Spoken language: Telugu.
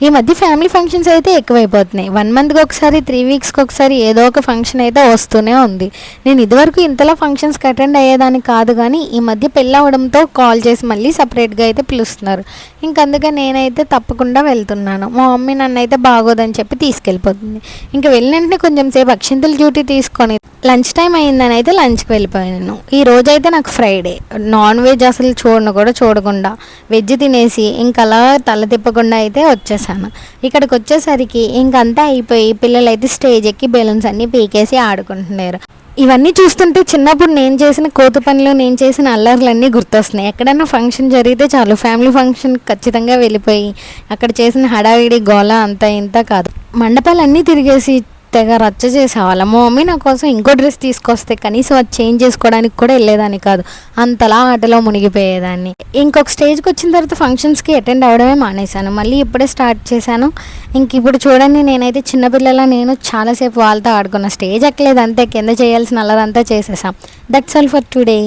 ఈ మధ్య ఫ్యామిలీ ఫంక్షన్స్ అయితే ఎక్కువైపోతున్నాయి. 1 మంత్కి ఒకసారి, 3 వీక్స్కి ఒకసారి ఏదో ఒక ఫంక్షన్ అయితే వస్తూనే ఉంది. నేను ఇదివరకు ఇంతలా ఫంక్షన్స్కి అటెండ్ అయ్యేదాన్ని కాదు, కానీ ఈ మధ్య పెళ్ళి అవ్వడంతో కాల్ చేసి మళ్ళీ సపరేట్గా అయితే పిలుస్తున్నారు. ఇంకందుకే నేనైతే తప్పకుండా వెళ్తున్నాను. మా మమ్మీ నన్ను అయితే బాగోదని చెప్పి తీసుకెళ్ళిపోతుంది. ఇంకా వెళ్ళినంటే కొంచెం సేపు అక్షింతల డ్యూటీ తీసుకొని లంచ్ టైం అయిందని అయితే లంచ్కి వెళ్ళిపోయాను. ఈ రోజైతే నాకు ఫ్రైడే. నాన్ వెజ్ అసలు చూడకుండా వెజ్ తినేసి ఇంకా అలా తల తిప్పకుండా అయితే వచ్చేసాను. ఇక్కడికి వచ్చేసరికి ఇంకంతా అయిపోయి పిల్లలు అయితే స్టేజ్ ఎక్కి బెలూన్స్ అన్నీ పీకేసి ఆడుకుంటున్నారు. ఇవన్నీ చూస్తుంటే చిన్నప్పుడు నేను చేసిన కోతి పనులు, నేను చేసిన అల్లర్లన్నీ గుర్తొస్తున్నాయి. ఎక్కడైనా ఫంక్షన్ జరిగితే చాలు, ఫ్యామిలీ ఫంక్షన్ ఖచ్చితంగా వెళ్ళిపోయి అక్కడ చేసిన హడావిడి గోల అంతా ఇంత కాదు, మండపాలన్నీ తిరిగేసి తెగ రచ్చ చేసేవాళ్ళం. మా మమ్మీ నా కోసం ఇంకో డ్రెస్ తీసుకొస్తే కనీసం అది చేంజ్ చేసుకోవడానికి కూడా వెళ్ళేదాన్ని కాదు, అంతలా ఆటలో మునిగిపోయేదాన్ని. ఇంకొక స్టేజ్కి వచ్చిన తర్వాత ఫంక్షన్స్కి అటెండ్ అవ్వడమే మానేశాను. మళ్ళీ ఇప్పుడే స్టార్ట్ చేశాను. ఇంక ఇప్పుడు చూడండి, నేనైతే చిన్నపిల్లల నేను చాలాసేపు వాళ్ళతో ఆడుకున్న. స్టేజ్ ఎక్కలేదు అంతే, కింద చేయాల్సిన అల్లరంతా చేసేసాం. That's all for today.